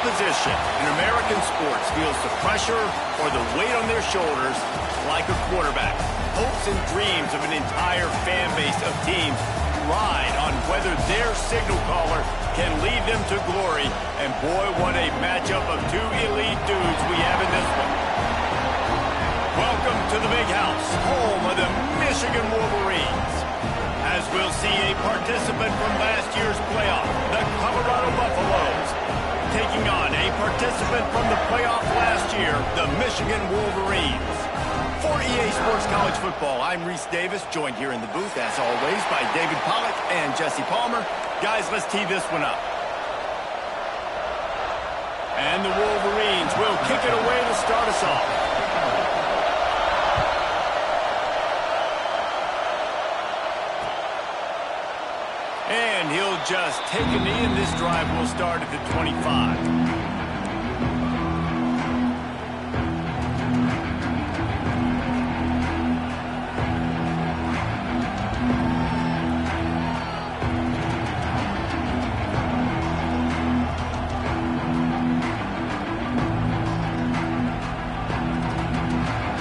position in American sports feels the pressure or the weight on their shoulders like a quarterback. Hopes and dreams of an entire fan base of teams ride on whether their signal caller can lead them to glory. And boy, what a matchup of two elite dudes we have in this one. Welcome to the Big House, home of the Michigan Wolverines. As we'll see a participant from last year's playoff, the Colorado Buffaloes, taking on a participant from the playoff last year, the Michigan Wolverines. For EA Sports College Football, I'm Reese Davis, joined here in the booth, as always, by David Pollack and Jesse Palmer. Guys, let's tee this one up. And the Wolverines will kick it away to start us off. And he'll just take a knee, and this drive will start at the 25.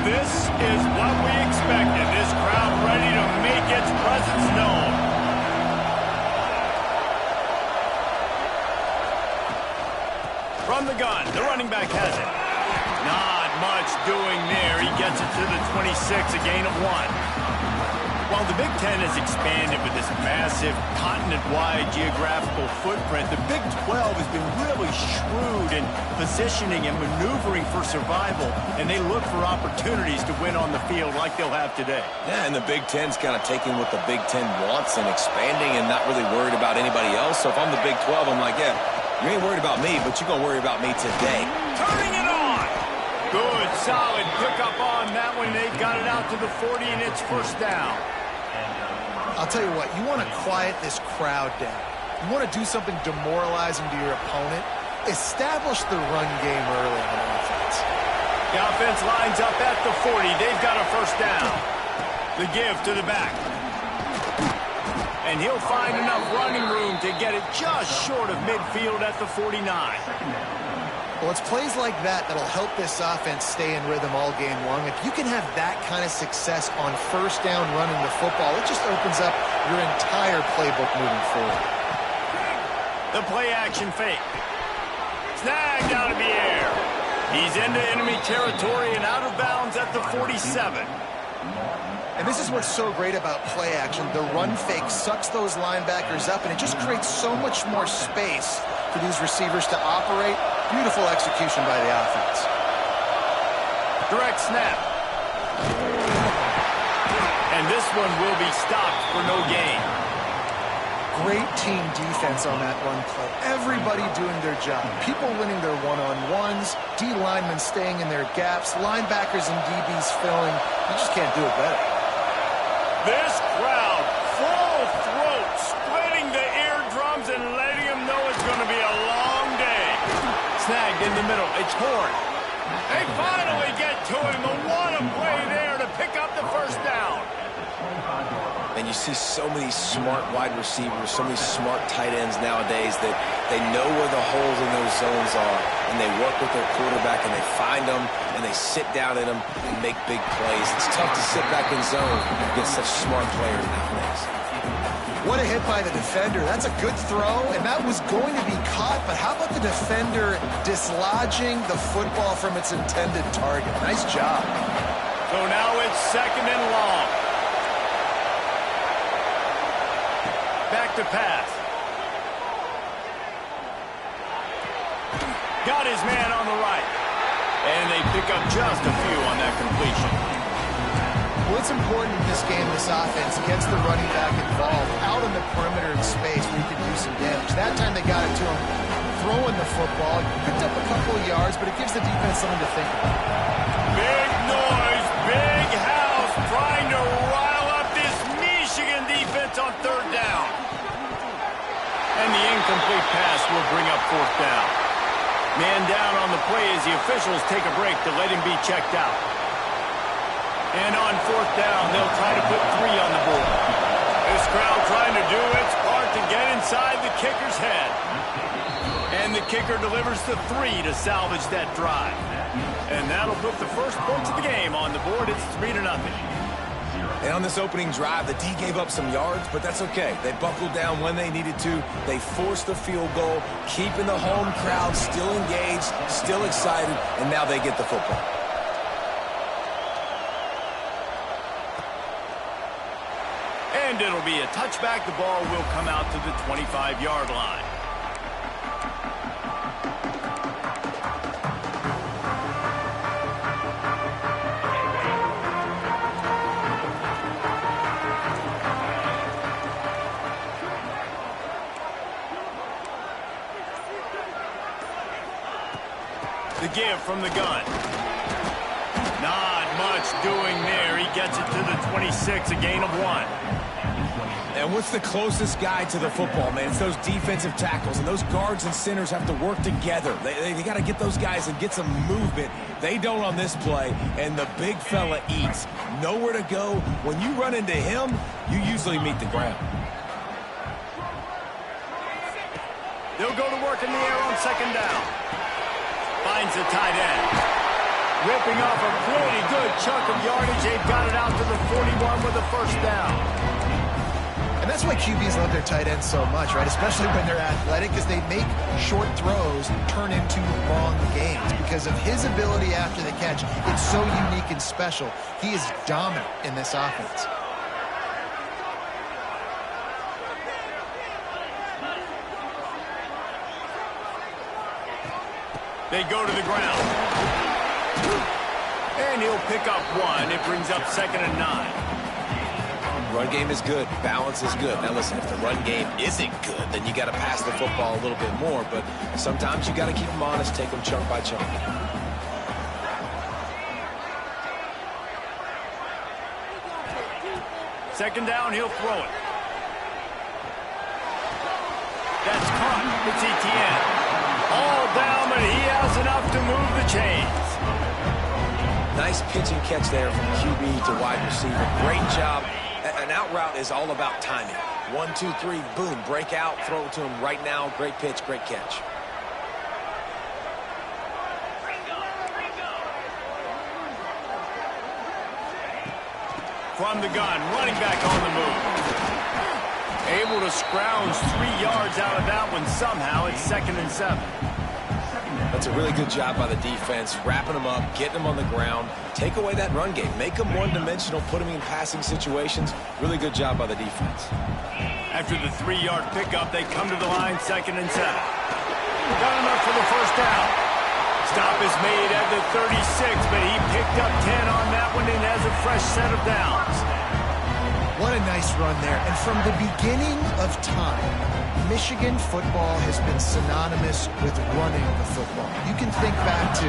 This is what we expected. This crowd ready to make its presence known. From the gun, the running back has it. Not much doing there. He gets it to the 26, a gain of 1. While the Big Ten has expanded with this massive continent-wide geographical footprint, the Big 12 has been really shrewd in positioning and maneuvering for survival, and they look for opportunities to win on the field like they'll have today. Yeah, and the Big Ten's kind of taking what the Big Ten wants and expanding and not really worried about anybody else. So if I'm the Big 12, I'm like, yeah, you ain't worried about me, but you're going to worry about me today. Turning it on! Good, solid pickup on that one. They got it out to the 40, and it's first down. I'll tell you what, you want to quiet this crowd down. You want to do something demoralizing to your opponent. Establish the run game early on offense. The offense lines up at the 40. They've got a first down. The give to the back. And he'll find enough running room to get it just short of midfield at the 49. Well, it's plays like that that'll help this offense stay in rhythm all game long. If you can have that kind of success on first down running the football, it just opens up your entire playbook moving forward. The play action fake. Snagged out of the air. He's into enemy territory and out of bounds at the 47. And this is what's so great about play action. The run fake sucks those linebackers up, and it just creates so much more space for these receivers to operate. Beautiful execution by the offense. Direct snap. And this one will be stopped for no gain. Great team defense on that run play. Everybody doing their job. People winning their one-on-ones, D linemen staying in their gaps, linebackers and DBs filling. You just can't do it better. This crowd, full throat, splitting the eardrums and letting them know it's going to be a long day. Snagged in the middle. It's Horn. They finally get to him. The one play there to pick up the first down. And you see so many smart wide receivers, so many smart tight ends nowadays that they know where the holes in those zones are, and they work with their quarterback, and they find them, and they sit down in them and make big plays. It's tough to sit back in zone against such smart players nowadays. What a hit by the defender. That's a good throw, and that was going to be caught, but how about the defender dislodging the football from its intended target? Nice job. So now it's second and long. Back to pass. Got his man on the right. And they pick up just a few on that completion. Well, it's important in this game, this offense gets the running back involved out in the perimeter in space where you can do some damage. That time they got it to him throwing the football. Picked up a couple of yards, but it gives the defense something to think about. Big noise, big house, trying to rile up this Michigan defense on third down. And the incomplete pass will bring up fourth down. Man down on the play as the officials take a break to let him be checked out. And on fourth down, they'll try to put 3 on the board. This crowd trying to do its part to get inside the kicker's head. And the kicker delivers the 3 to salvage that drive. And that'll put the first points of the game on the board. It's 3-0. And on this opening drive, the D gave up some yards, but that's okay. They buckled down when they needed to. They forced the field goal, keeping the home crowd still engaged, still excited, and now they get the football. And it'll be a touchback. The ball will come out to the 25-yard line. The give from the gun. Not much doing there. He gets it to the 26, a gain of 1. And what's the closest guy to the football, man? It's those defensive tackles, and those guards and centers have to work together. They got to get those guys and get some movement. They don't on this play, and the big fella eats. Nowhere to go. When you run into him, you usually meet the ground. They'll go to work in the air on second down. Finds the tight end. Ripping off a pretty good chunk of yardage. They've got it out to the 41 with a first down. And that's why QBs love their tight ends so much, right? Especially when they're athletic, because they make short throws turn into long gains. Because of his ability after the catch, it's so unique and special. He is dominant in this offense. They go to the ground. And he'll pick up 1. It brings up 2nd and 9. Run game is good. Balance is good. Now listen, if the run game isn't good, then you got to pass the football a little bit more. But sometimes you got to keep them honest, take them chunk by chunk. Second down, he'll throw it. That's caught. It's Etienne. All down, but he has enough to move the chains. Nice pitch and catch there from QB to wide receiver. Great job. An out route is all about timing. 1, 2, 3, boom, break out, throw it to him right now. Great pitch, great catch. From the gun, running back on the move. Able to scrounge 3 yards out of that one somehow. It's 2nd and 7. That's a really good job by the defense, wrapping them up, getting them on the ground. Take away that run game. Make them one-dimensional, put them in passing situations. Really good job by the defense. After the 3-yard pickup, they come to the line, 2nd and 7. Got enough for the first down. Stop is made at the 36, but he picked up 10 on that one and has a fresh set of downs. What a nice run there. And from the beginning of time, Michigan football has been synonymous with running the football. You can think back to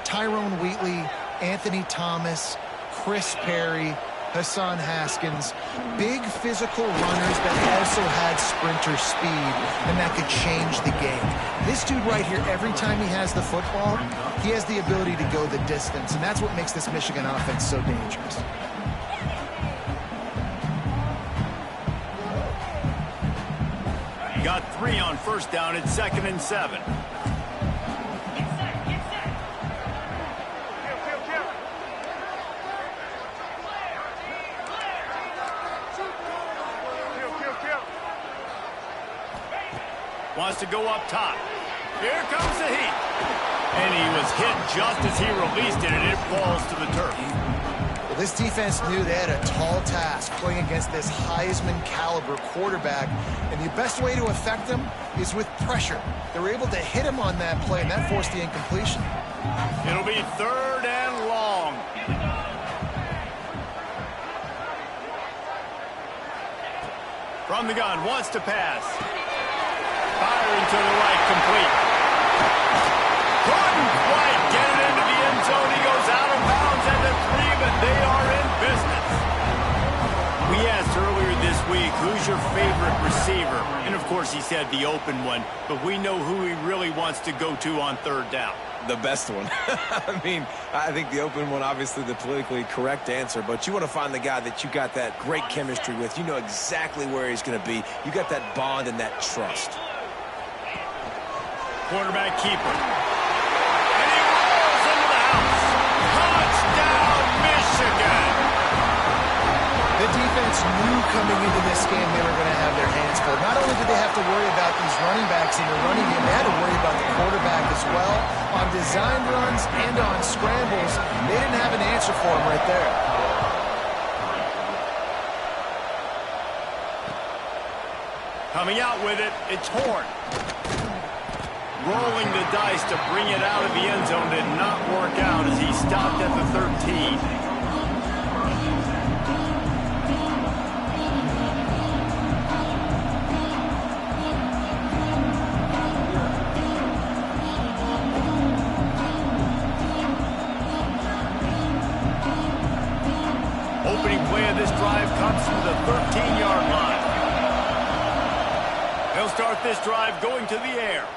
Tyrone Wheatley, Anthony Thomas, Chris Perry, Hassan Haskins, big physical runners that also had sprinter speed, and that could change the game. This dude right here, every time he has the football, he has the ability to go the distance, and that's what makes this Michigan offense so dangerous. Got 3 on first down. It's 2nd and 7. Wants to go up top. Here comes the heat. And he was hit just as he released it, and it falls to the turf. Well, this defense knew they had a tall task playing against this Heisman-caliber quarterback, and the best way to affect him is with pressure. They were able to hit him on that play, and that forced the incompletion. It'll be 3rd and long. From the gun, wants to pass. Firing to the right, complete. Couldn't quite get it into the end zone. He goes out of bounds at the 3, but they are in business. We asked earlier this week, who's your favorite receiver? And, of course, he said the open one, but we know who he really wants to go to on 3rd down. The best one. I mean, I think the open one, obviously the politically correct answer, but you want to find the guy that you got that great chemistry with. You know exactly where he's going to be. You got that bond and that trust. Quarterback keeper. And he rolls into the house. Touchdown, Michigan! The defense knew coming into this game they were going to have their hands full. Not only did they have to worry about these running backs in the running game, they had to worry about the quarterback as well. On design runs and on scrambles, they didn't have an answer for him right there. Coming out with it, it's Horn. Rolling the dice to bring it out of the end zone did not work out as he stopped at the 13. Opening play of this drive comes from the 13-yard line. He'll start this drive going to the air.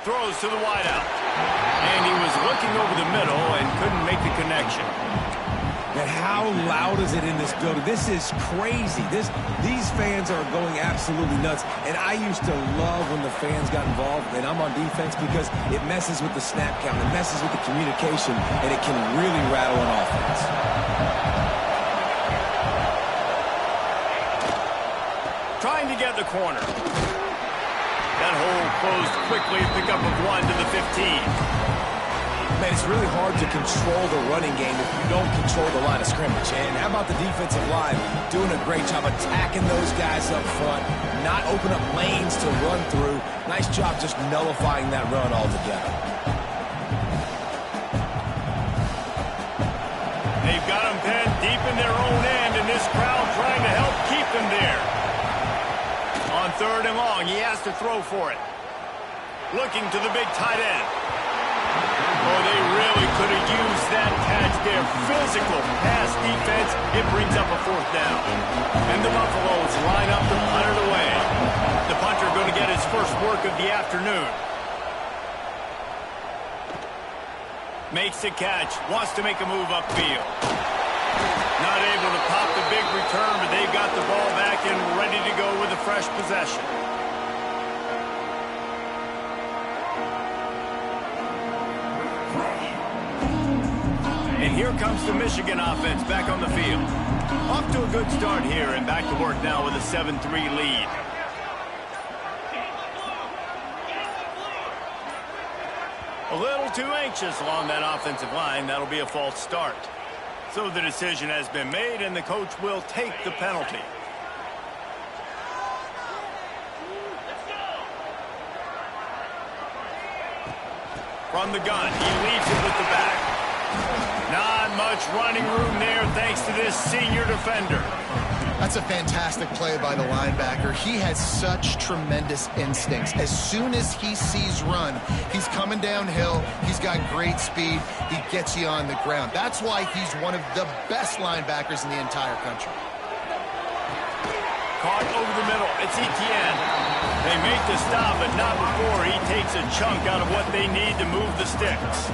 Throws to the wideout. And he was looking over the middle and couldn't make the connection. And how loud is it in this building? This is crazy. These fans are going absolutely nuts. And I used to love when the fans got involved, and I'm on defense, because it messes with the snap count, it messes with the communication, and it can really rattle an offense. Trying to get the corner. That hole closed quickly, pick up of 1 to the 15. Man, it's really hard to control the running game if you don't control the line of scrimmage. And how about the defensive line doing a great job attacking those guys up front, not open up lanes to run through. Nice job just nullifying that run altogether. They've got them penned deep in their own end, and this crowd trying to help keep them there. On 3rd and long, he has to throw for it. Looking to the big tight end. Oh, they really could have used that catch there. Physical pass defense. It brings up a 4th down. And the Buffaloes line up to punt it away. The punter going to get his first work of the afternoon. Makes the catch. Wants to make a move upfield. Not able to pop the big return, but they've got the ball back and ready to go with a fresh possession. And here comes the Michigan offense back on the field. Off to a good start here and back to work now with a 7-3 lead. A little too anxious along that offensive line. That'll be a false start. So the decision has been made, and the coach will take the penalty. From the gun, he leaves it with the back. Not much running room there thanks to this senior defender. That's a fantastic play by the linebacker. He has such tremendous instincts. As soon as he sees run, he's coming downhill. He's got great speed. He gets you on the ground. That's why he's one of the best linebackers in the entire country. Caught over the middle. It's Etienne. They make the stop, but not before he takes a chunk out of what they need to move the sticks.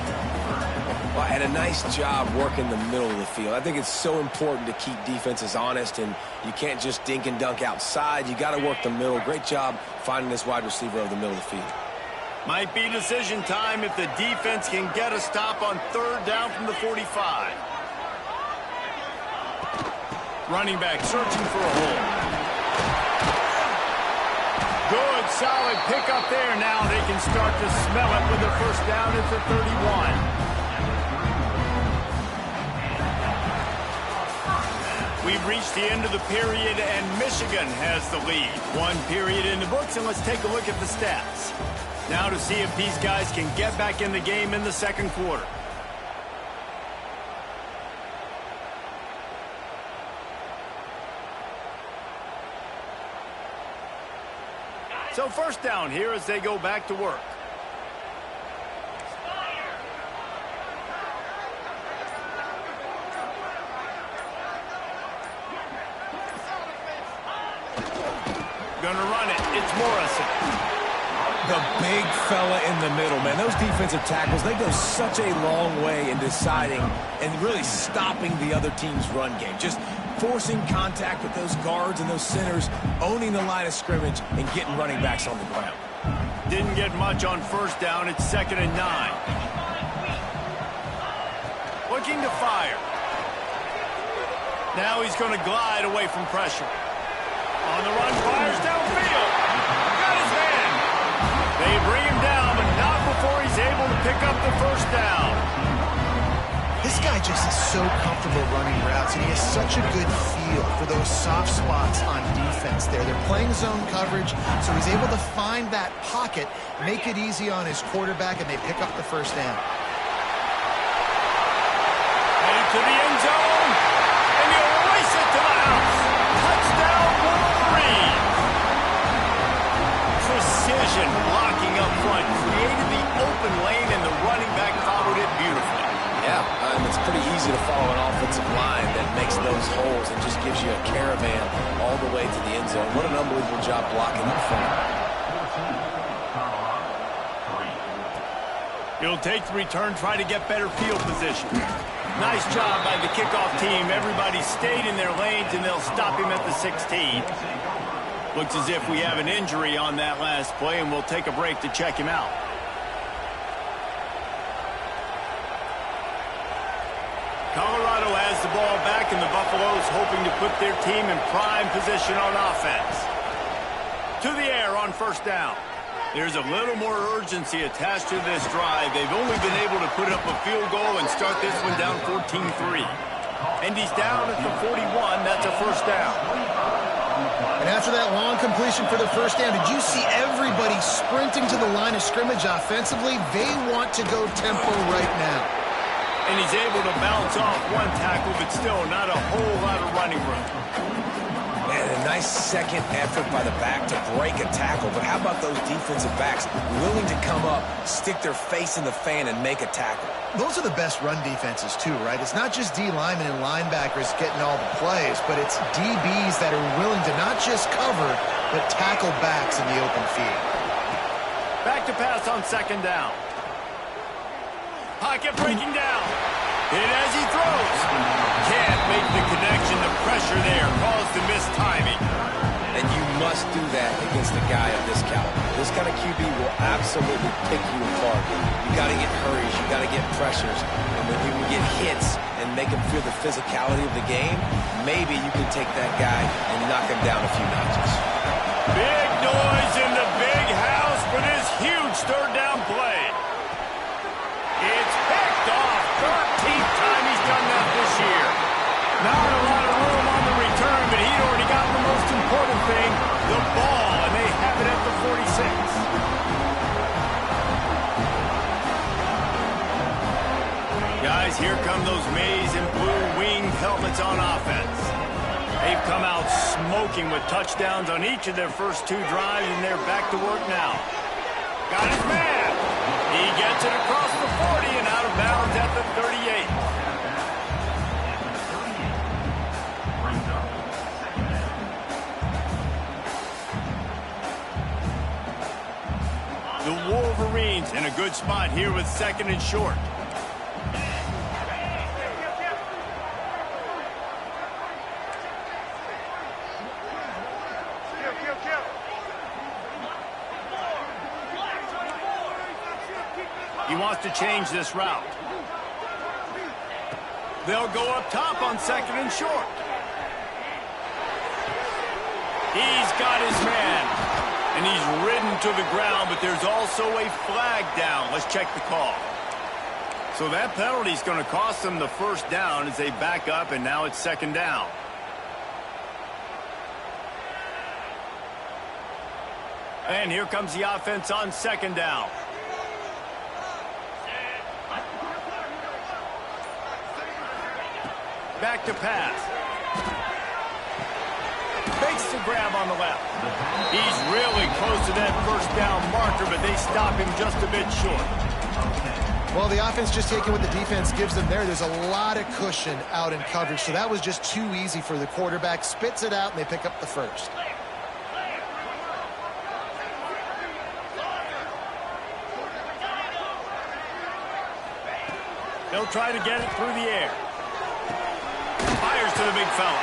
Well, and a nice job working the middle of the field. I think it's so important to keep defenses honest, and you can't just dink and dunk outside. You got to work the middle. Great job finding this wide receiver over the middle of the field. Might be decision time if the defense can get a stop on 3rd down from the 45. Running back searching for a hole. Good, solid pickup there. Now they can start to smell it with a 1st down at the 31. We've reached the end of the period, and Michigan has the lead. 1 period in the books, and let's take a look at the stats. Now to see if these guys can get back in the game in the 2nd quarter. So 1st down here as they go back to work. Gonna run it. It's Morrison. The big fella in the middle, man. Those defensive tackles, they go such a long way in deciding and really stopping the other team's run game. Just forcing contact with those guards and those centers, owning the line of scrimmage, and getting running backs on the ground. Didn't get much on first down. It's 2nd and 9. Looking to fire. Now he's going to glide away from pressure. On the run, fires downfield. Got his hand. They bring him down, but not before he's able to pick up the first down. This guy just is so comfortable running routes, and he has such a good feel for those soft spots on defense there. They're playing zone coverage, so he's able to find that pocket, make it easy on his quarterback, and they pick up the first down. Headed to the end zone, and he'll race it to the house. Touchdown, Wolverine. Precision blocking up front, created the open lane, and the running back followed it beautifully. Yeah, it's pretty easy to follow an offensive line that makes those holes and just gives you a caravan all the way to the end zone. What an unbelievable job blocking up front. He'll take the return, try to get better field position. Nice job by the kickoff team. Everybody stayed in their lanes, and they'll stop him at the 16. Looks as if we have an injury on that last play, and we'll take a break to check him out. Colorado has the ball back, and the Buffaloes hoping to put their team in prime position on offense. To the air on first down. There's a little more urgency attached to this drive. They've only been able to put up a field goal and start this one down 14-3. And he's down at the 41. That's a first down. And after that long completion for the first down, did you see everybody sprinting to the line of scrimmage offensively? They want to go tempo right now. And he's able to bounce off one tackle, but still not a whole lot of running room. Man, a nice second effort by the back to break a tackle. But how about those defensive backs willing to come up, stick their face in the fan, and make a tackle? Those are the best run defenses, too, right? It's not just D linemen and linebackers getting all the plays, but it's DBs that are willing to not just cover, but tackle backs in the open field. Back to pass on second down. Pocket breaking down. Hit as he throws. Can't make the connection. The pressure there caused the missed timing. And you must do that against a guy of this caliber. This kind of QB will absolutely pick you apart. You got to get hurries. You got to get pressures. And when you can get hits and make him feel the physicality of the game, maybe you can take that guy and knock him down a few notches. Big noise in the big house for this huge third down play. It's picked off. 13th time he's done that this year. Not a lot of room on the return, but he'd already got the most important thing, the ball, and they have it at the 46. Guys, here come those maize and blue winged helmets on offense. They've come out smoking with touchdowns on each of their first two drives, and they're back to work now. Got his man. He gets it across the 40 and out of bounds at the 38. The Wolverines in a good spot here with second and short. He wants to change this route. They'll go up top on second and short. He's got his man. And he's ridden to the ground, but there's also a flag down. Let's check the call. So that penalty is going to cost them the first down as they back up, and now it's second down. And here comes the offense on second down. Back to pass. Fakes the grab on the left. He's really close to that first down marker, but they stop him just a bit short. Well, the offense just taking what the defense gives them there. There's a lot of cushion out in coverage, so that was just too easy for the quarterback. Spits it out, and they pick up the first. They'll try to get it through the air. Fires to the big fella.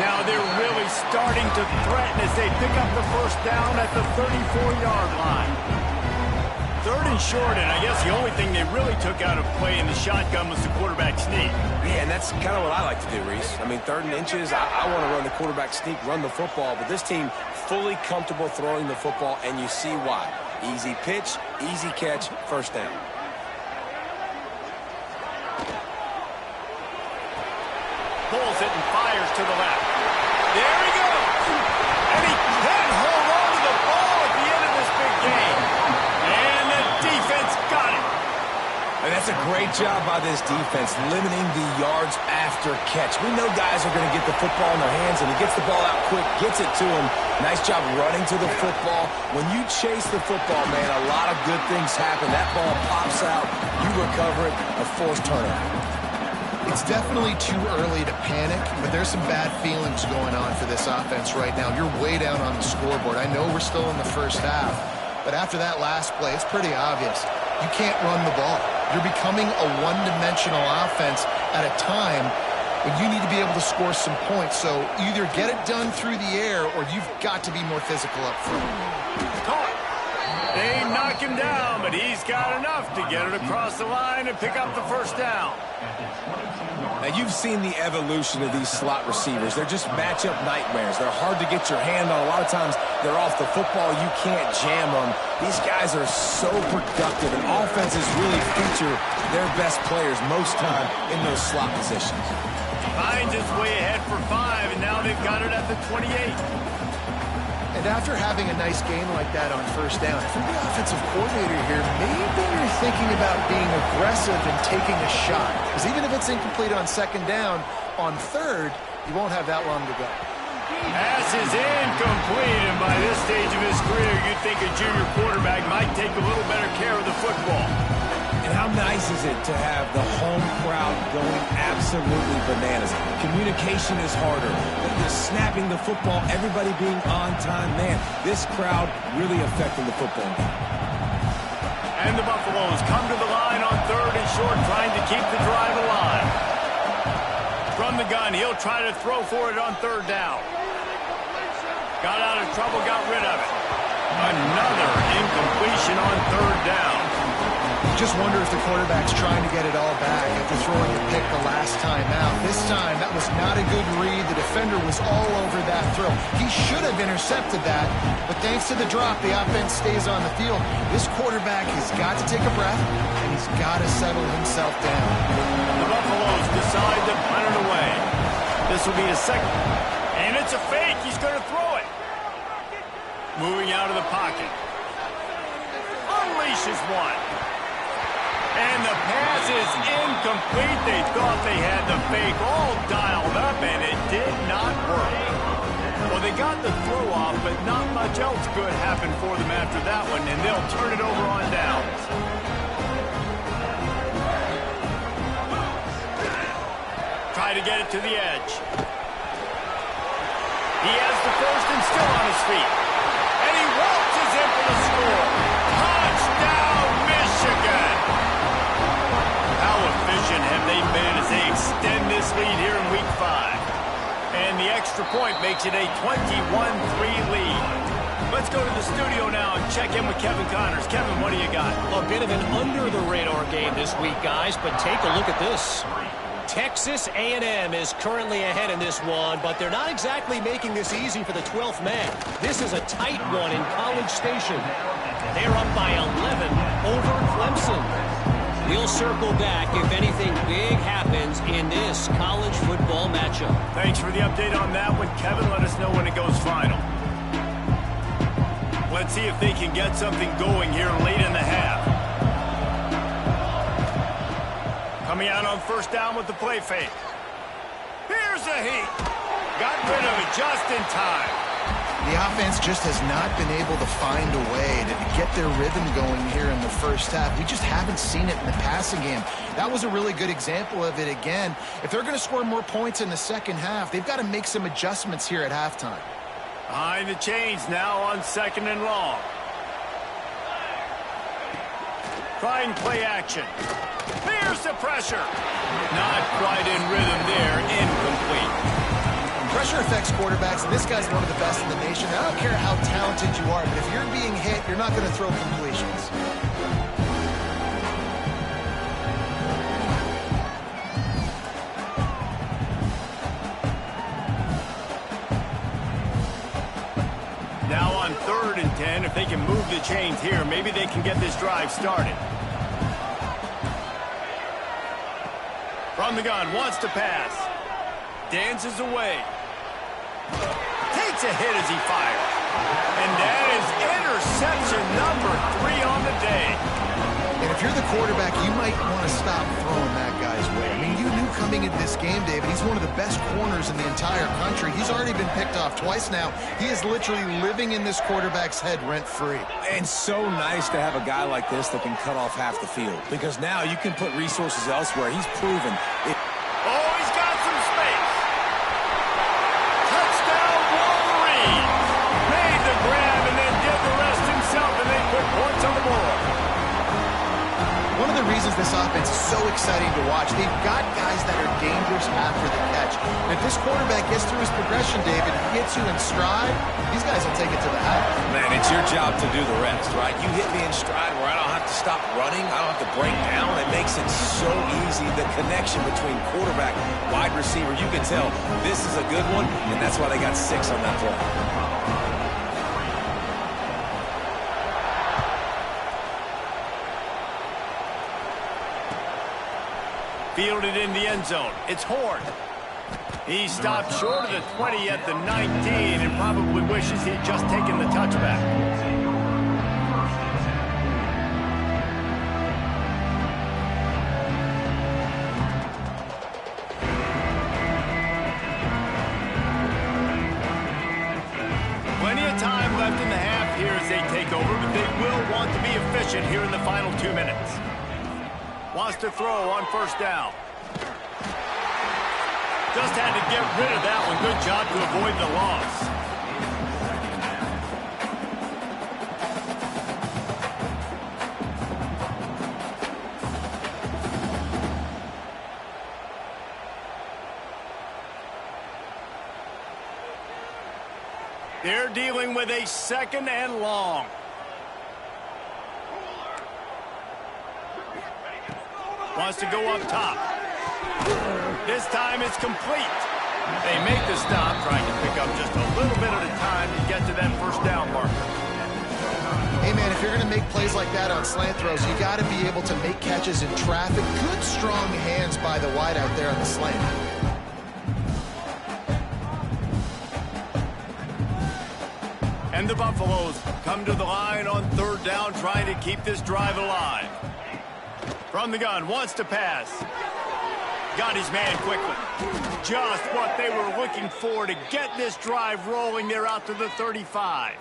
Now they're really starting to threaten as they pick up the first down at the 34-yard line. short, and I guess the only thing they really took out of play in the shotgun was the quarterback sneak. Yeah, and that's kind of what I like to do, Reese. I mean, 3rd and inches, I want to run the quarterback sneak, run the football, but this team fully comfortable throwing the football, and you see why. Easy pitch, easy catch, first down. Pulls it and fires to the left. There he goes. And he can't hold on to the ball at the end of this big game. And the defense got it. And that's a great job by this defense, limiting the yards after catch. We know guys are going to get the football in their hands, and he gets the ball out quick, gets it to him. Nice job running to the football. When you chase the football, man, a lot of good things happen. That ball pops out, you recover it, a forced turnover. It's definitely too early to panic, but there's some bad feelings going on for this offense right now. You're way down on the scoreboard. I know we're still in the first half, but after that last play, it's pretty obvious. You can't run the ball. You're becoming a one-dimensional offense at a time when you need to be able to score some points. So either get it done through the air or you've got to be more physical up front. Caught. They knock him down, but he's got enough to get it across the line and pick up the first down. Now, you've seen the evolution of these slot receivers. They're just matchup nightmares. They're hard to get your hand on. A lot of times, they're off the football. You can't jam them. These guys are so productive, and offenses really feature their best players most time in those slot positions. Finds his way ahead for 5, and now they've got it at the 28. And after having a nice game like that on first down, if you're the offensive coordinator here, maybe you're thinking about being aggressive and taking a shot. Because even if it's incomplete on 2nd down, on 3rd, you won't have that long to go. Pass is incomplete, and by this stage of his career, you'd think a junior quarterback might take a little better care of the football. And how nice is it to have the home crowd going absolutely bananas? Communication is harder. The snapping the football, everybody being on time. Man, this crowd really affecting the football game. And the Buffaloes come to the line on 3rd and short, trying to keep the drive alive. From the gun, he'll try to throw for it on 3rd down. Got out of trouble, got rid of it. Another incompletion on 3rd down. Just wonder if the quarterback's trying to get it all back after throwing the pick the last time out. This time, that was not a good read. The defender was all over that throw. He should have intercepted that, but thanks to the drop, the offense stays on the field. This quarterback has got to take a breath, and he's got to settle himself down. The Buffaloes decide to punt it away. This will be his 2nd. And it's a fake. He's going to throw it. Moving out of the pocket. Unleashes one. And the pass is incomplete. They thought they had the fake all dialed up, and it did not work. Well, they got the throw off, but not much else good happened for them after that one, and they'll turn it over on downs. Try to get it to the edge. He has the first and still on his feet. And he waltzes in for the score. Touchdown, Michigan! How efficient have they been as they extend this lead here in Week 5? And the extra point makes it a 21-3 lead. Let's go to the studio now and check in with Kevin Connors. Kevin, what do you got? A bit of an under-the-radar game this week, guys, but take a look at this. Texas A&M is currently ahead in this one, but they're not exactly making this easy for the 12th man. This is a tight one in College Station. They're up by 11 over Clemson. We'll circle back if anything big happens in this college football matchup. Thanks for the update on that one, Kevin. Let us know when it goes final. Let's see if they can get something going here late in the half. Coming out on first down with the play fake. Here's a heat. Got rid of it just in time. The offense just has not been able to find a way to get their rhythm going here in the first half. We just haven't seen it in the passing game. That was a really good example of it again. If they're going to score more points in the second half, they've got to make some adjustments here at halftime. Behind the chains now on 2nd and long. Trying play action. Here's the pressure. Not quite in rhythm there. Incomplete. Pressure affects quarterbacks, and this guy's one of the best in the nation. I don't care how talented you are, but if you're being hit, you're not going to throw completions. And if they can move the chains here, maybe they can get this drive started. From the gun, wants to pass. Dances away. Takes a hit as he fires. And that is interception number 3 on the day. And if you're the quarterback, you might want to stop throwing that guy's way. I mean, you knew coming into this game, David, he's one of the best corners in the entire country. He's already been picked off twice now. He is literally living in this quarterback's head rent-free. And so nice to have a guy like this that can cut off half the field, because now you can put resources elsewhere. He's proven it. Oh, he's got some space. Touchdown, Wolverine. Made the grab and then did the rest himself, and they put points on the board. One of the reasons this offense is so exciting to watch, they've got guys that are dangerous after the catch. And if this quarterback gets through his progression, David, hits you in stride, these guys will take it to the house. Man, it's your job to do the rest, right? You hit me in stride where I don't have to stop running. I don't have to break down. It makes it so easy. The connection between quarterback, wide receiver, you can tell this is a good one, and that's why they got 6 on that play. Fielded in the end zone. It's Horn. He stopped short of the 20 at the 19 and probably wishes he'd just taken the touchback. Plenty of time left in the half here as they take over, but they will want to be efficient here in the final 2 minutes. Wants to throw on first down. Just had to get rid of that one. Good job to avoid the loss. They're dealing with a 2nd and long. Wants to go up top. This time it's complete. They make the stop, trying to pick up just a little bit at a time to get to that first down marker. Hey, man, if you're going to make plays like that on slant throws, you got to be able to make catches in traffic. Good, strong hands by the wide out there on the slant. And the Buffaloes come to the line on 3rd down, trying to keep this drive alive. From the gun, wants to pass. Got his man quickly. Just what they were looking for to get this drive rolling. They're out to the 35.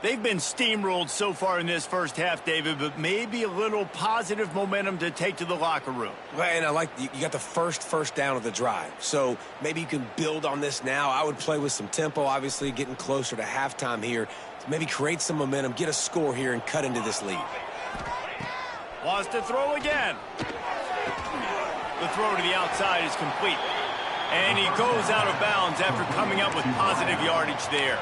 They've been steamrolled so far in this first half, David, but maybe a little positive momentum to take to the locker room. Well, and I like you got the first down of the drive, so maybe you can build on this now. I would play with some tempo, obviously getting closer to halftime here. Maybe create some momentum, get a score here, and cut into this lead. Wants to throw again. The throw to the outside is complete. And he goes out of bounds after coming up with positive yardage there.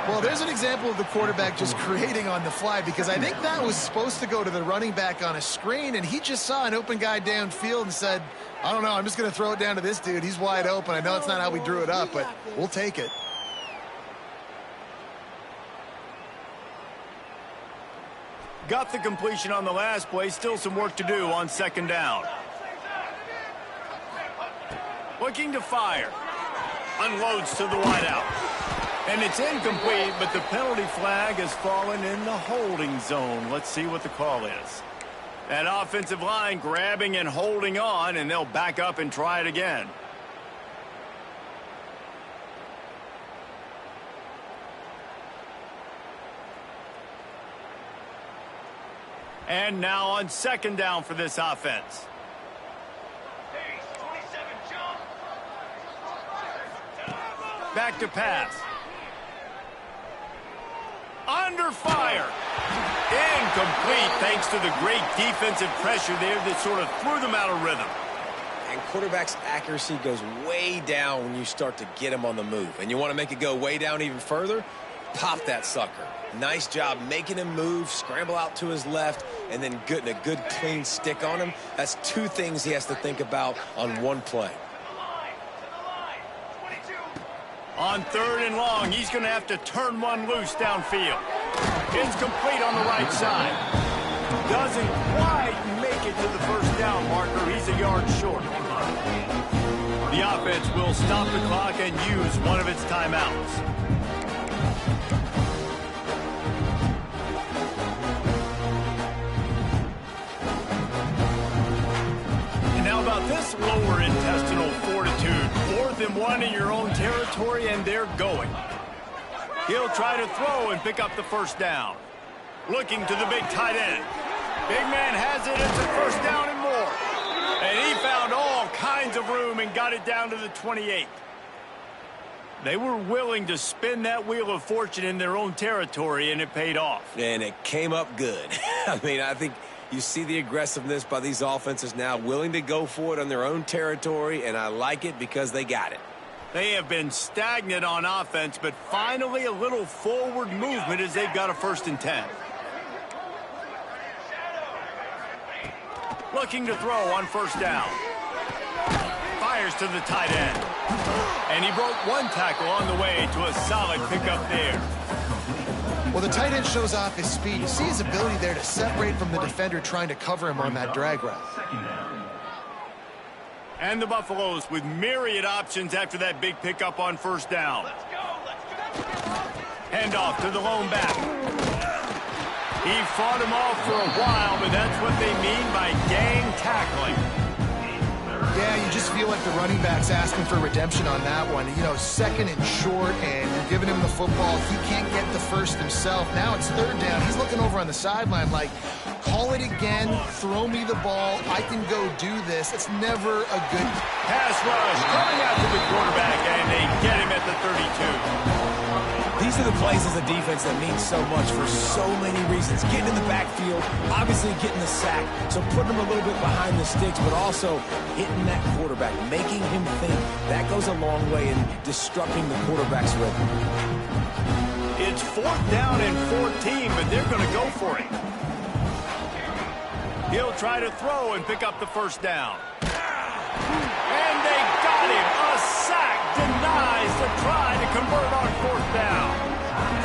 Well, there's an example of the quarterback just creating on the fly, because I think that was supposed to go to the running back on a screen, and he just saw an open guy downfield and said, I don't know, I'm just going to throw it down to this dude. He's wide open. I know it's not how we drew it up, but we'll take it. Got the completion on the last play. Still some work to do on 2nd down. Looking to fire. Unloads to the wideout. And it's incomplete, but the penalty flag has fallen in the holding zone. Let's see what the call is. That offensive line grabbing and holding on, and they'll back up and try it again. And now on 2nd down for this offense. Back to pass. Under fire. Incomplete thanks to the great defensive pressure there that sort of threw them out of rhythm. And quarterback's accuracy goes way down when you start to get him on the move. And you want to make it go way down even further? Pop that sucker. Nice job making him move, scramble out to his left, and then getting a good clean stick on him. That's 2 things he has to think about on one play. On 3rd and long, he's going to have to turn one loose downfield. It's complete on the right side. Doesn't quite make it to the first down marker. He's a yard short. The offense will stop the clock and use one of its timeouts. And how about this lower intestinal fortitude? 4th and 1 in your own territory, and they're going. He'll try to throw and pick up the first down. Looking to the big tight end. Big man has it. It's a first down and more. And he found all kinds of room and got it down to the 28. They were willing to spin that wheel of fortune in their own territory, and it paid off. And it came up good. I mean, I think you see the aggressiveness by these offenses now, willing to go for it on their own territory, and I like it because they got it. They have been stagnant on offense, but finally a little forward movement as they've got a 1st and 10. Looking to throw on 1st down. Fires to the tight end. And he broke one tackle on the way to a solid pickup there. Well, the tight end shows off his speed. You see his ability there to separate from the defender trying to cover him on that drag route. And the Buffaloes with myriad options after that big pickup on 1st down. Handoff to the lone back. He fought him off for a while, but that's what they mean by gang tackling. Yeah, you just feel like the running back's asking for redemption on that one. You know, 2nd and short, and you're giving him the football. He can't get the first himself. Now it's 3rd down. He's looking over on the sideline like, call it again, throw me the ball, I can go do this. It's never a good pass rush coming out to the quarterback, and they get him at the 32. These are the plays as a defense that mean so much for so many reasons. Getting in the backfield, obviously getting the sack, so putting him a little bit behind the sticks, but also hitting that quarterback, making him think. That goes a long way in disrupting the quarterback's rhythm. It's 4th down and 14, but they're going to go for it. He'll try to throw and pick up the 1st down. And they got him. A sack denies the try to convert on 4th down.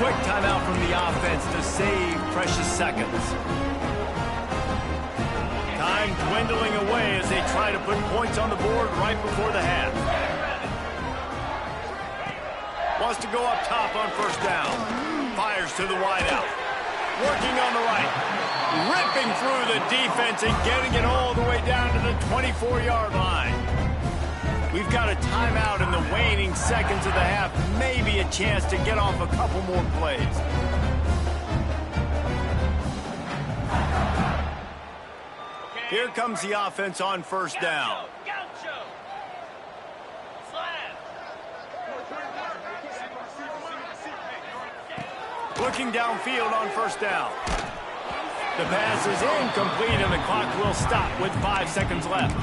Quick timeout from the offense to save precious seconds. Time dwindling away as they try to put points on the board right before the half. Wants to go up top on 1st down. Fires to the wideout. Working on the right. Ripping through the defense and getting it all the way down to the 24-yard line. We've got a timeout in the waning seconds of the half. Maybe a chance to get off a couple more plays. Here comes the offense on 1st down. Looking downfield on 1st down. The pass is incomplete, and the clock will stop with 5 seconds left.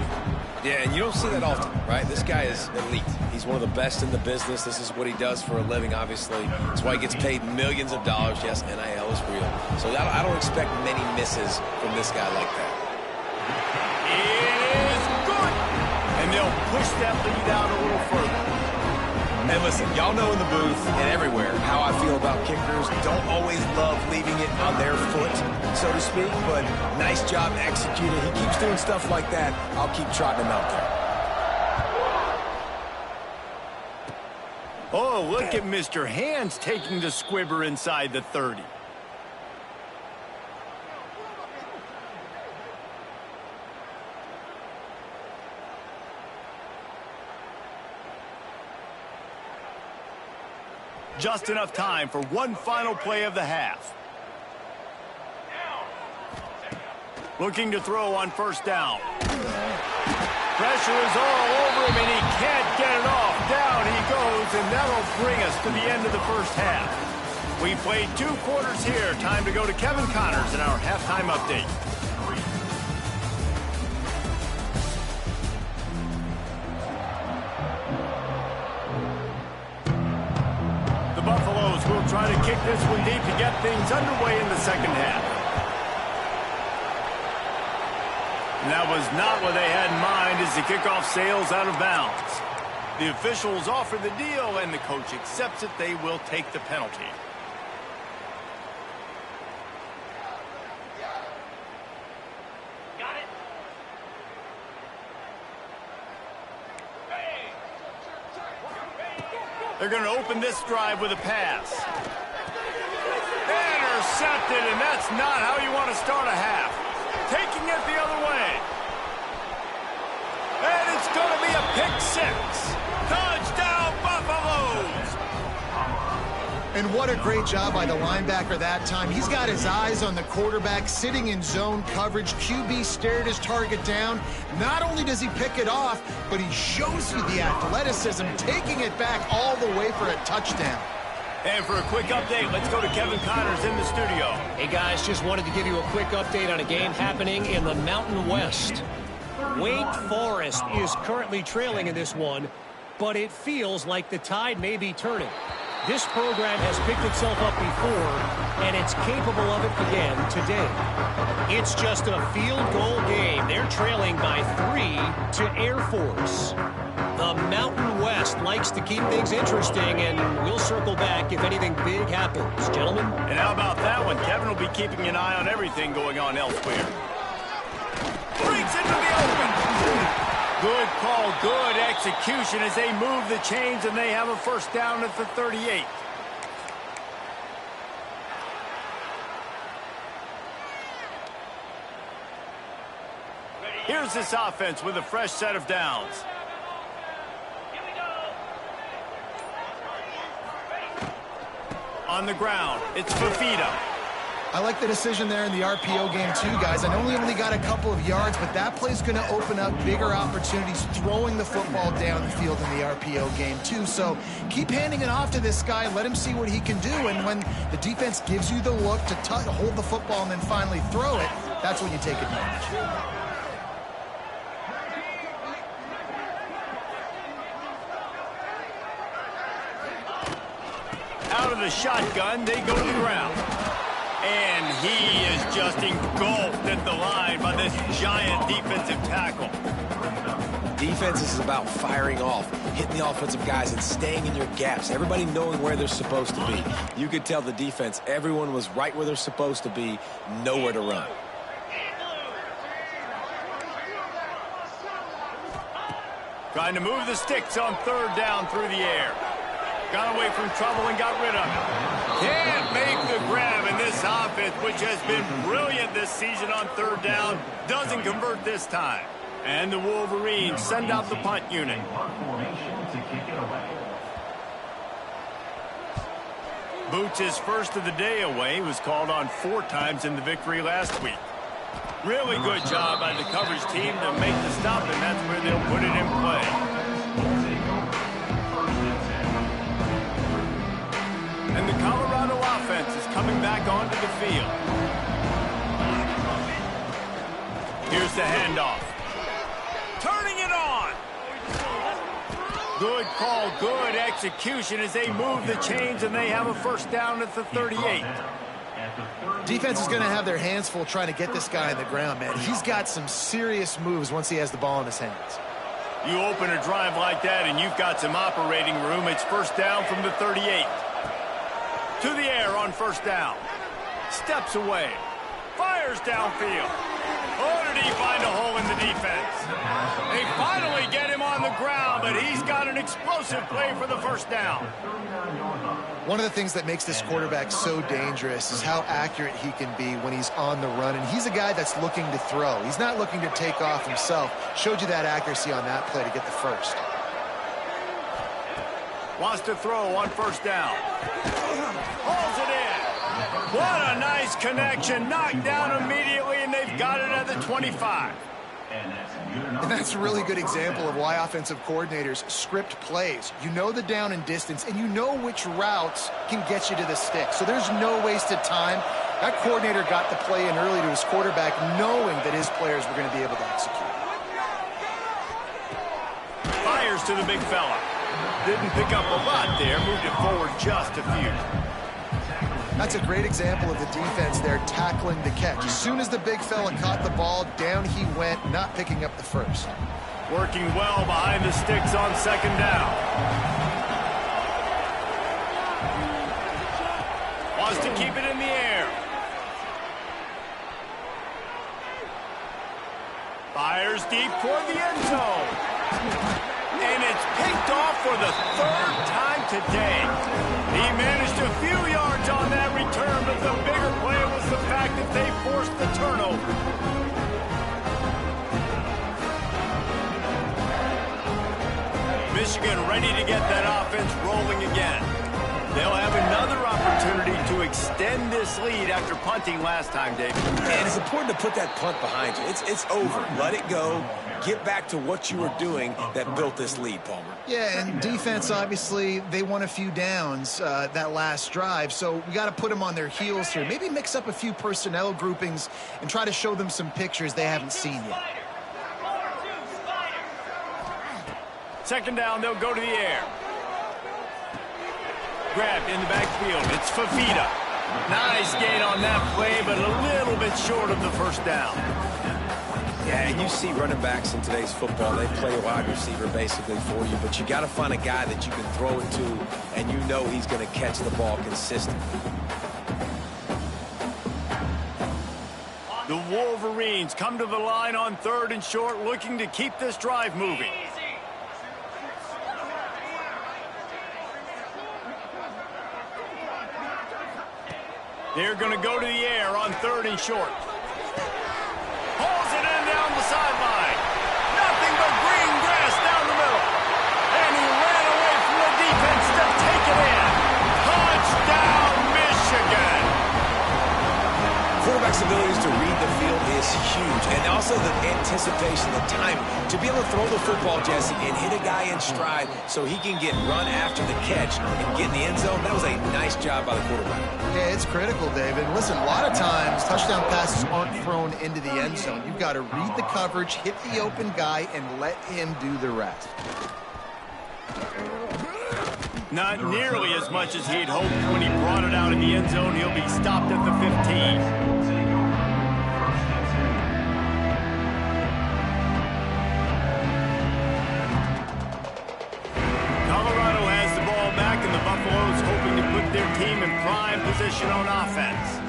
Yeah, and you don't see that often, right? This guy is elite. He's one of the best in the business. This is what he does for a living, obviously. That's why he gets paid millions of dollars. Yes, NIL is real. So I don't expect many misses from this guy like that. It is good. And they'll push that lead out a little further. And listen, y'all know in the booth and everywhere how I feel about kickers. Don't always love leaving it on their foot, so to speak, but nice job executing. He keeps doing stuff like that. I'll keep trotting him out there. Oh, look at Mr. Hands taking the squibber inside the 30. Just enough time for one final play of the half. Looking to throw on 1st down. Pressure is all over him, and he can't get it off. Down he goes, and that'll bring us to the end of the 1st half. We played 2 quarters here. Time to go to Kevin Connors in our halftime update. The Buffaloes will try to kick this one deep to get things underway in the 2nd half. And that was not what they had in mind as the kickoff sails out of bounds. The officials offer the deal, and the coach accepts it. They will take the penalty. They're going to open this drive with a pass. Intercepted, and that's not how you want to start a half. Taking it the other way. And it's going to be a pick six. Touchdown, Buffaloes! And what a great job by the linebacker that time. He's got his eyes on the quarterback, sitting in zone coverage. QB stared his target down. Not only does he pick it off, but he shows you the athleticism, taking it back all the way for a touchdown. And for a quick update, let's go to Kevin Connors in the studio. Hey, guys, just wanted to give you a quick update on a game happening in the Mountain West. Wake Forest is currently trailing in this one, but it feels like the tide may be turning. This program has picked itself up before, and it's capable of it again today. It's just a field goal game. They're trailing by 3 to Air Force. The Mountain West likes to keep things interesting, and we'll circle back if anything big happens. Gentlemen? And how about that one? Kevin will be keeping an eye on everything going on elsewhere. Breaks into the open. Good call, good execution as they move the chains, and they have a first down at the 38. Here's this offense with a fresh set of downs. On the ground, it's Fafita. I like the decision there in the RPO game too, guys. I know we only got a couple of yards, but that play's going to open up bigger opportunities throwing the football down the field in the RPO game too. So keep handing it off to this guy. Let him see what he can do. And when the defense gives you the look to hold the football and then finally throw it, that's when you take advantage. Out of the shotgun, they go to the ground. And he is just engulfed at the line by this giant defensive tackle. Defense is about firing off, hitting the offensive guys, and staying in your gaps. Everybody knowing where they're supposed to be. You could tell the defense, everyone was right where they're supposed to be, nowhere to run. Trying to move the sticks on third down through the air. Got away from trouble and got rid of it. Can't make the grab, and this offense, which has been brilliant this season on third down, doesn't convert this time. And the Wolverines send out the punt unit. Boots' first of the day away was called on 4 times in the victory last week. Really good job by the coverage team to make the stop, and that's where they'll put it in play. And the Colorado offense is coming back onto the field. Here's the handoff. Turning it on. Good call, good execution as they move the chains, and they have a first down at the 38. Defense is going to have their hands full trying to get this guy on the ground, man. He's got some serious moves once he has the ball in his hands. You open a drive like that, and you've got some operating room. It's first down from the 38. To the air on first down. Steps away. Fires downfield. Oh, did he find a hole in the defense? They finally get him on the ground, but he's got an explosive play for the first down. One of the things that makes this quarterback so dangerous is how accurate he can be when he's on the run. And he's a guy that's looking to throw. He's not looking to take off himself. Showed you that accuracy on that play to get the first. Wants to throw on first down. Hauls it in. What a nice connection. Knocked down immediately, and they've got it at the 25. And that's a really good example of why offensive coordinators script plays. You know the down and distance, and you know which routes can get you to the stick. So there's no wasted time. That coordinator got the play in early to his quarterback, knowing that his players were going to be able to execute. Fires to the big fella. Didn't pick up a lot there, moved it forward just a few. That's a great example of the defense there tackling the catch. As soon as the big fella caught the ball, down he went, not picking up the first. Working well behind the sticks on second down. Wants to keep it in the air. Fires deep toward the end zone. And it's picked off for the third time today. He managed a few yards on that return, but the bigger play was the fact that they forced the turnover. Michigan ready to get that offense rolling again. They'll have another opportunity to extend this lead after punting last time, Dave. And it's important to put that punt behind you. It's over. Let it go. Get back to what you were doing that built this lead, Palmer. Yeah, and defense, obviously, they won a few downs that last drive, so we got to put them on their heels here. Maybe mix up a few personnel groupings and try to show them some pictures they haven't seen yet. Second down, they'll go to the air. Grabbed in the backfield. It's Fafita. Nice gain on that play, but a little bit short of the first down. Yeah, and you see running backs in today's football, they play a wide receiver basically for you, but you got to find a guy that you can throw it to, and you know he's going to catch the ball consistently. The Wolverines come to the line on 3rd and short, looking to keep this drive moving. They're going to go to the air on 3rd and short. Hauls it in down the sideline. Nothing but green grass down the middle. And he ran away from the defense to take it in. Touchdown, Michigan. Quarterback's abilities to read the field is huge. And also the anticipation, the time to be able to throw the football, Jesse, and hit a guy in stride so he can get run after the catch and get in the end zone. That was a nice job by the quarterback. Yeah, it's critical, David. Listen, a lot of times touchdown passes aren't thrown into the end zone. You've got to read the coverage, hit the open guy, and let him do the rest. Not nearly as much as he'd hoped when he brought it out in the end zone. He'll be stopped at the 15. Their team in prime position on offense.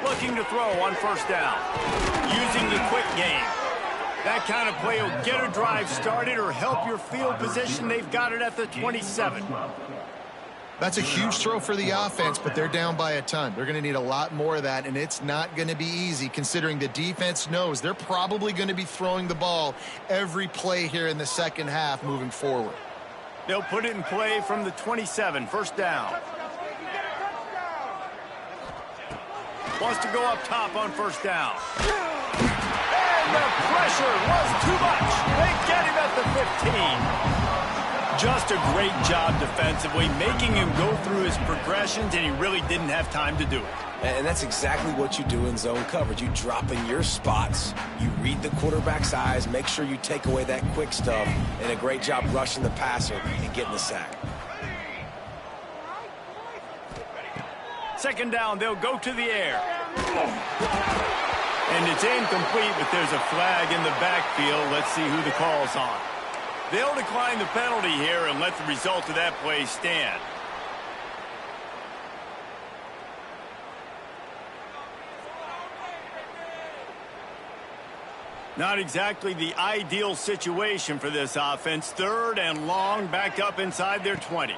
Looking to throw on first down. Using the quick game. That kind of play will get a drive started or help your field position. They've got it at the 27. That's a huge throw for the offense, but they're down by a ton. They're going to need a lot more of that, and it's not going to be easy considering the defense knows they're probably going to be throwing the ball every play here in the second half moving forward. They'll put it in play from the 27, first down. Wants to go up top on first down. And the pressure was too much. They get him at the 15. Just a great job defensively, making him go through his progressions, and he really didn't have time to do it. And that's exactly what you do in zone coverage. You drop in your spots, you read the quarterback's eyes, make sure you take away that quick stuff, and a great job rushing the passer and getting the sack. Second down, they'll go to the air. And it's incomplete, but there's a flag in the backfield. Let's see who the call's on. They'll decline the penalty here and let the result of that play stand. Not exactly the ideal situation for this offense. 3rd and long, back up inside their 20.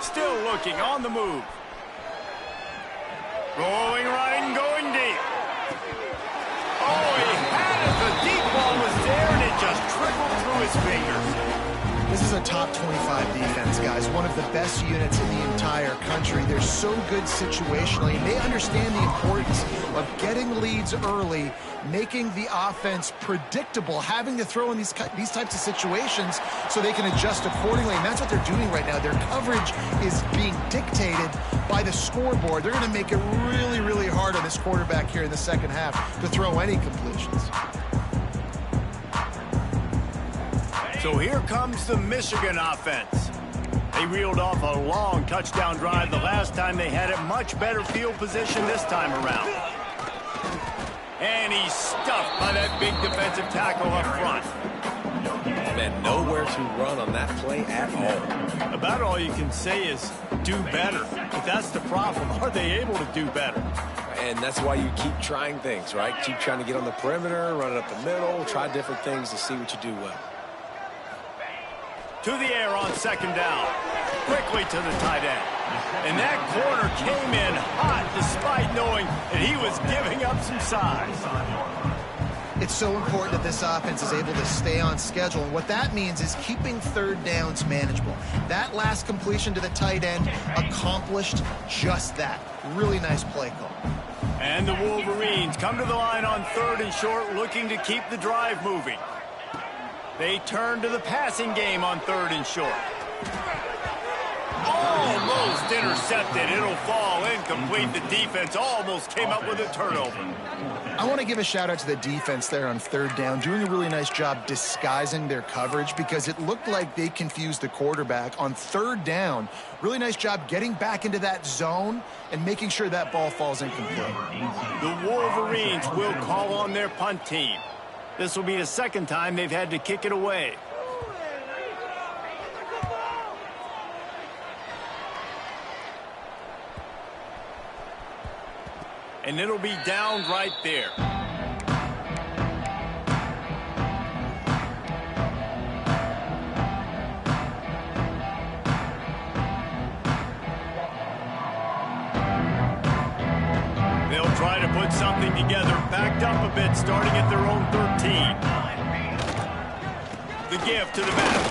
Still looking on the move. Rolling right and going deep. Oh, he had it. The deep ball was there, and it just trickled through his fingers. This is a top 25 defense, guys. One of the best units in the entire country. They're so good situationally. They understand the importance of getting leads early, making the offense predictable, having to throw in these types of situations so they can adjust accordingly. And that's what they're doing right now. Their coverage is being dictated by the scoreboard. They're going to make it really, really hard on this quarterback here in the second half to throw any completions. So here comes the Michigan offense. They reeled off a long touchdown drive the last time. They had a much better field position this time around. And he's stuffed by that big defensive tackle up front. Man, nowhere to run on that play at all. About all you can say is do better. But that's the problem. Are they able to do better? And that's why you keep trying things, right? Keep trying to get on the perimeter, run it up the middle, try different things to see what you do well. To the air on second down. Quickly to the tight end. And that corner came in hot despite knowing that he was giving up some size. It's so important that this offense is able to stay on schedule. And what that means is keeping third downs manageable. That last completion to the tight end accomplished just that. Really nice play call. And the Wolverines come to the line on 3rd and short, looking to keep the drive moving. They turn to the passing game on 3rd and short. Almost intercepted. It'll fall incomplete. The defense almost came up with a turnover. I want to give a shout out to the defense there on 3rd down, doing a really nice job disguising their coverage because it looked like they confused the quarterback on 3rd down. Really nice job getting back into that zone and making sure that ball falls incomplete. The Wolverines will call on their punt team. This will be the second time they've had to kick it away. And it'll be down right there. They'll try to put something together, backed up a bit, starting at their own 13. The give to the back.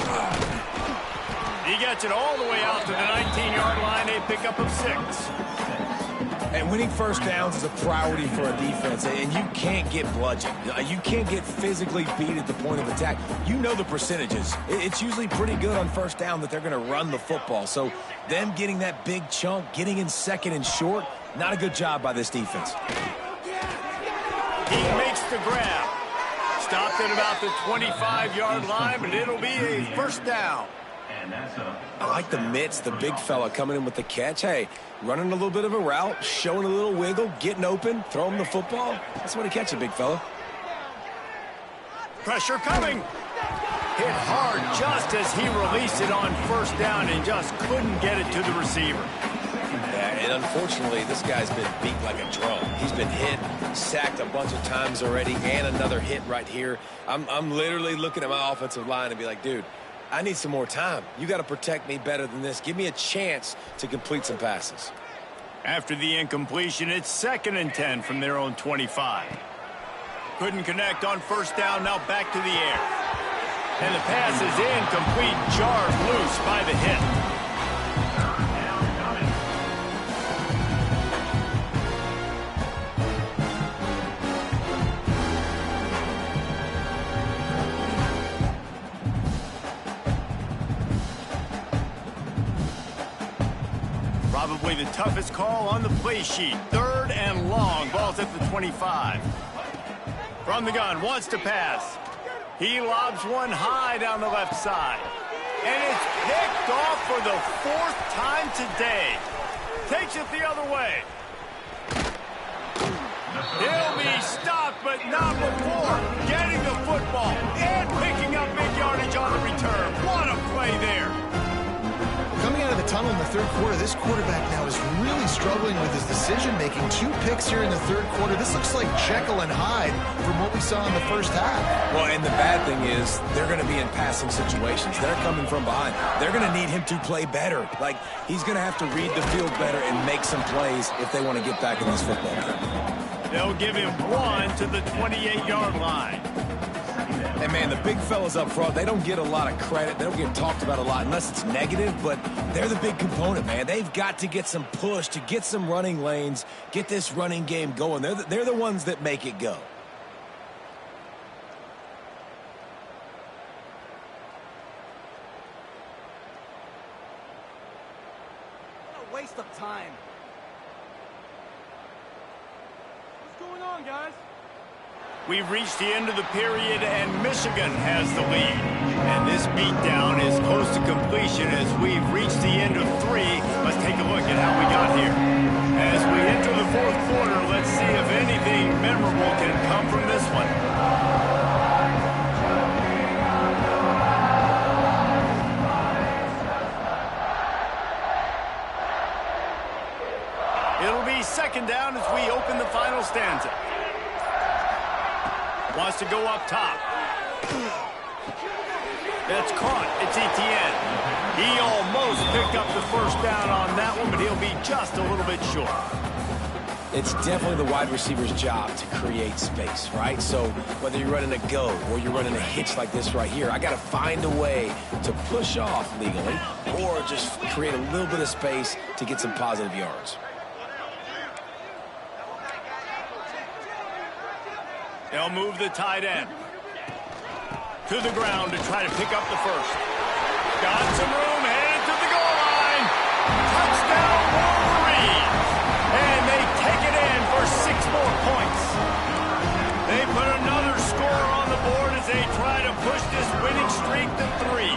He gets it all the way out to the 19-yard line. They pick up of 6. And winning first downs is a priority for a defense, and you can't get bludgeoned. You can't get physically beat at the point of attack. You know the percentages. It's usually pretty good on first down that they're going to run the football. So them getting that big chunk, getting in 2nd and short, not a good job by this defense. He makes the grab. Stopped at about the 25-yard line, but it'll be a first down. I like the mitts, the big fella coming in with the catch. Hey, running a little bit of a route, showing a little wiggle, getting open, throwing the football. That's what he catches, big fella. Pressure coming. Hit hard just as he released it on first down and just couldn't get it to the receiver. Yeah, and unfortunately, this guy's been beat like a drum. He's been hit, sacked a bunch of times already, and another hit right here. I'm literally looking at my offensive line and be like, dude, I need some more time. You got to protect me better than this. Give me a chance to complete some passes. After the incompletion, it's 2nd and 10 from their own 25. Couldn't connect on first down, now back to the air. And the pass is incomplete, jarred loose by the hit. Probably the toughest call on the play sheet. 3rd and long. Ball's at the 25. From the gun, wants to pass. He lobs one high down the left side. And it's picked off for the 4th time today. Takes it the other way. He'll be stopped, but not before getting the football and picking up big yardage on the return. What a play there. Coming out of the tunnel in the 3rd quarter, this quarterback now is really struggling with his decision-making. 2 picks here in the 3rd quarter. This looks like Jekyll and Hyde from what we saw in the first half. Well, and the bad thing is they're going to be in passing situations. They're coming from behind. They're going to need him to play better. Like, he's going to have to read the field better and make some plays if they want to get back in this football game. They'll give him 1 to the 28-yard line. And, man, the big fellas up front, they don't get a lot of credit. They don't get talked about a lot unless it's negative, but they're the big component, man. They've got to get some push, to get some running lanes, get this running game going. They're the ones that make it go. What a waste of time. What's going on, guys? We've reached the end of the period, and Michigan has the lead. And this beatdown is close to completion as we've reached the end of 3. Let's take a look at how we got here. As we enter the fourth quarter, let's see if anything memorable can come from this one. It'll be second down as we open the final stanza. Wants to go up top. That's caught. It's Etienne. He almost picked up the first down on that one, but he'll be just a little bit short. It's definitely the wide receiver's job to create space, right? So whether you're running a go or you're running a hitch like this right here, I got to find a way to push off legally or just create a little bit of space to get some positive yards. They'll move the tight end to the ground to try to pick up the first. Got some room, headed to the goal line. Touchdown, Wolverines. And they take it in for 6 more points. They put another score on the board as they try to push this winning streak to 3.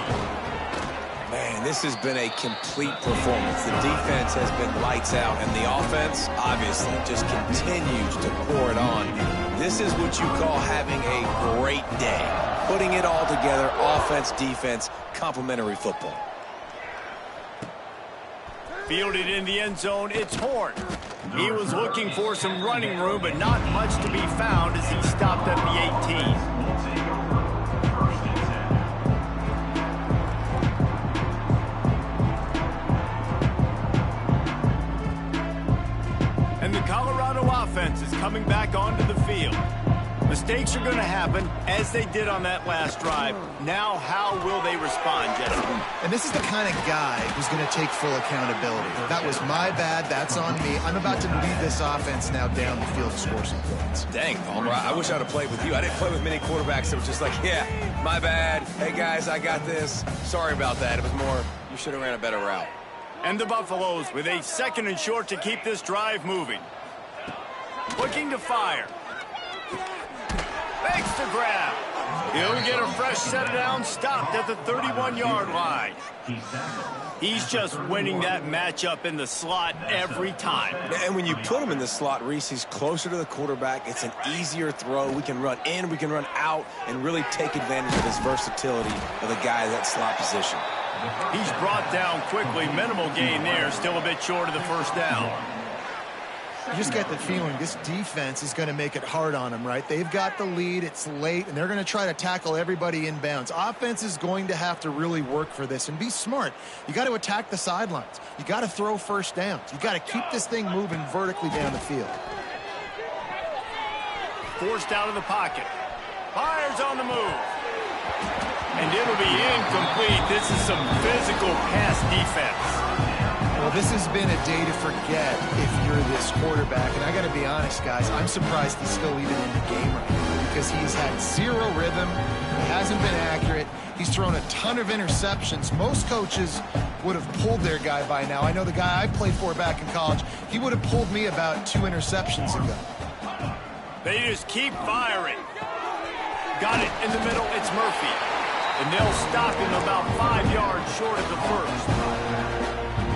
Man, this has been a complete performance. The defense has been lights out, and the offense, obviously, just continues to pour it on. This is what you call having a great day. Putting it all together, offense, defense, complementary football. Fielded in the end zone, it's Horn. He was looking for some running room, but not much to be found as he stopped at the 18. And the Colorado offense is coming back onto the field. Mistakes are going to happen, as they did on that last drive. Now, how will they respond, Jesse? And this is the kind of guy who's going to take full accountability. That was my bad. That's on me. I'm about to lead this offense now down the field to score some points. Dang, Palmer, I wish I'd have played with you. I didn't play with many quarterbacks that were just like, yeah, my bad. Hey, guys, I got this. Sorry about that. It was more, you should have ran a better route. And the Buffaloes with a 2nd and short to keep this drive moving. Looking to fire. Fakes to grab. He'll get a fresh set down, stopped at the 31-yard line. He's just winning that matchup in the slot every time. And when you put him in the slot, Reese, he's closer to the quarterback. It's an easier throw. We can run in, we can run out, and really take advantage of his versatility of the guy in that slot position. He's brought down quickly. Minimal gain there. Still a bit short of the first down. You just get the feeling this defense is going to make it hard on them, right? They've got the lead. It's late, and they're going to try to tackle everybody inbounds. Offense is going to have to really work for this and be smart. You got to attack the sidelines. You got to throw first downs. You got to keep this thing moving vertically down the field. Forced out of the pocket. Fires on the move. And it'll be incomplete. This is some physical pass defense. Well, this has been a day to forget if you're this quarterback. And I got to be honest, guys, I'm surprised he's still even in the game right now because he's had 0 rhythm. He hasn't been accurate. He's thrown a ton of interceptions. Most coaches would have pulled their guy by now. I know the guy I played for back in college, he would have pulled me about 2 interceptions ago. They just keep firing. Got it in the middle. It's Murphy. And they'll stop him about 5 yards short of the first.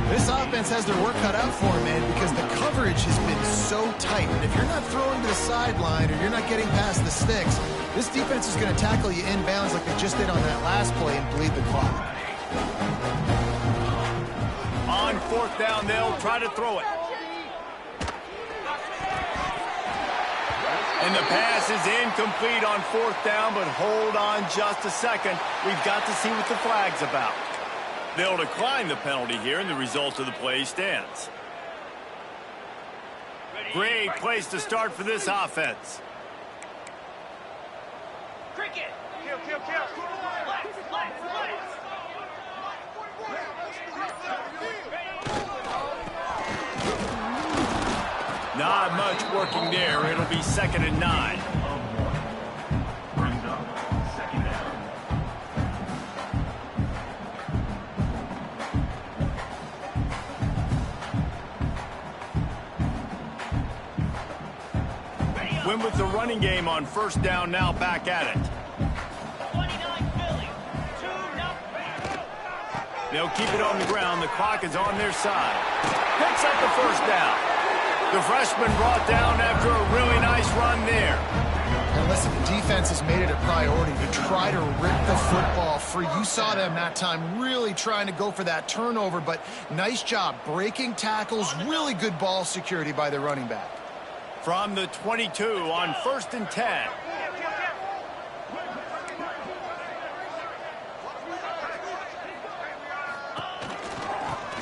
This offense has their work cut out for them, man, because the coverage has been so tight. And if you're not throwing to the sideline or you're not getting past the sticks, this defense is going to tackle you inbounds like they just did on that last play and bleed the clock. On 4th down, they'll try to throw it. And the pass is incomplete on 4th down, but hold on just a second. We've got to see what the flag's about. They'll decline the penalty here, and the result of the play stands. Great place to start for this offense. Cricket! Kill, kill, kill! Not much working there. It'll be 2nd and 9. Went with the running game on first down now back at it. 29 Philly. 2-0. They'll keep it on the ground. The clock is on their side. Picks up the first down. The freshman brought down after a really nice run there. And listen, the defense has made it a priority to try to rip the football free. You saw them that time really trying to go for that turnover, but nice job breaking tackles. Really good ball security by the running back. From the 22 on first and 10.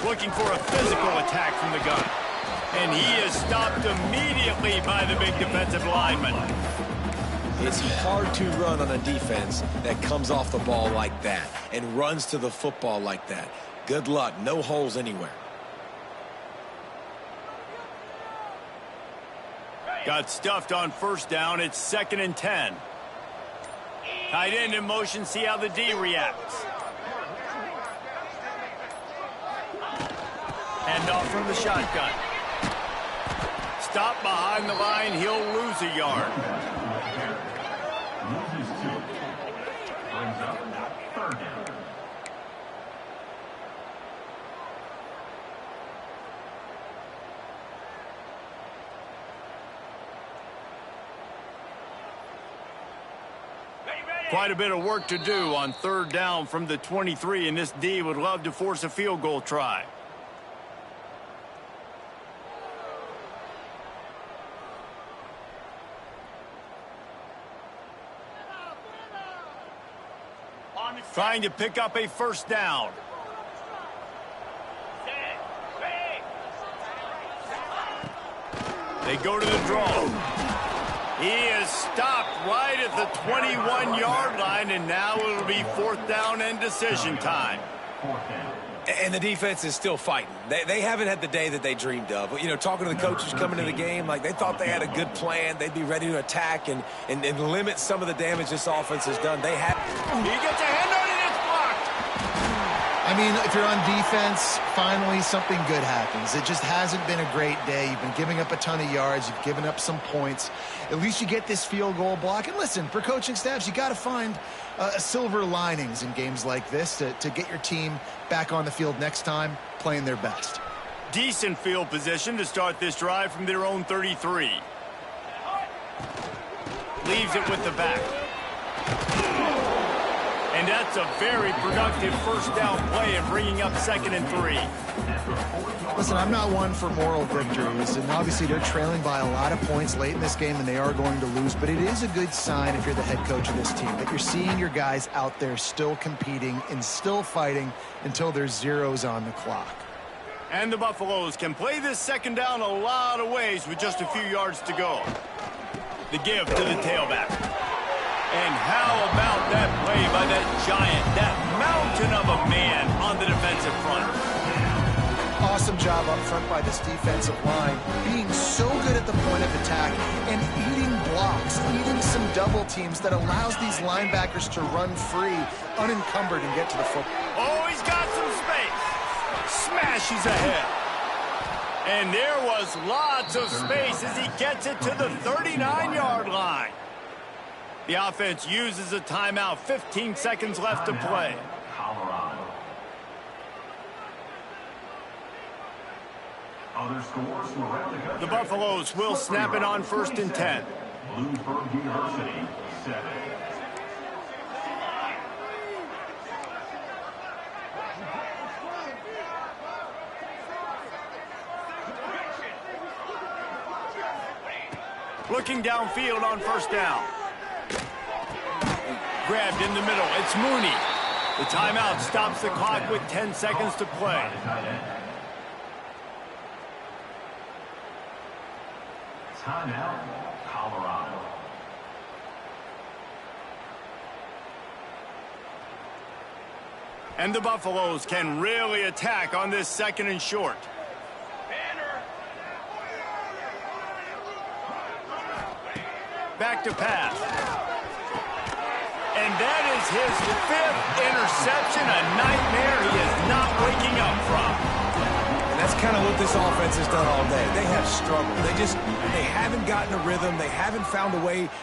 Looking for a physical attack from the gun. And he is stopped immediately by the big defensive lineman. It's hard to run on a defense that comes off the ball like that and runs to the football like that. Good luck. No holes anywhere. Got stuffed on first down. It's 2nd and 10. Tight end in motion. See how the D reacts. Hand off from the shotgun. Stop behind the line. He'll lose a yard. Quite a bit of work to do on third down from the 23, and this D would love to force a field goal try. Trying to pick up a first down. They go to the draw. He is stopped right at the 21-yard line, and now it'll be 4th down and decision time. And the defense is still fighting. They haven't had the day that they dreamed of. You know, talking to the coaches coming into the game, like they thought they had a good plan. They'd be ready to attack and limit some of the damage this offense has done. They have. He gets a hand on it, it's blocked. I mean, if you're on defense, finally something good happens. It just hasn't been a great day. You've been giving up a ton of yards. You've given up some points. At least you get this field goal block. And listen, for coaching staffs, you got to find silver linings in games like this to get your team back on the field next time playing their best. Decent field position to start this drive from their own 33. Leaves it with the back. And that's a very productive first down play and bringing up 2nd and 3. Listen, I'm not one for moral victories, and obviously they're trailing by a lot of points late in this game, and they are going to lose, but it is a good sign if you're the head coach of this team that you're seeing your guys out there still competing and still fighting until there's zeros on the clock. And the Buffaloes can play this 2nd down a lot of ways with just a few yards to go. The give to the tailback. And how about that play by that giant, that mountain of a man on the defensive front? Awesome job up front by this defensive line, being so good at the point of attack and eating blocks, eating some double teams that allows these linebackers to run free, unencumbered, and get to the football. Oh, he's got some space. Smashes ahead. And there was lots of space as he gets it to the 39-yard line. The offense uses a timeout. 15 seconds left to play. The Buffaloes will snap it on 1st and 10. Bloomsburg University, 7. Looking downfield on first down. Grabbed in the middle. It's Mooney. The timeout stops the clock with 10 seconds to play. Timeout, Colorado. And the Buffaloes can really attack on this 2nd and short. Back to pass. And that is his 5th interception, a nightmare he is not waking up from. that's kind of what this offense has done all day. They have struggled. They haven't gotten a rhythm. They haven't found a way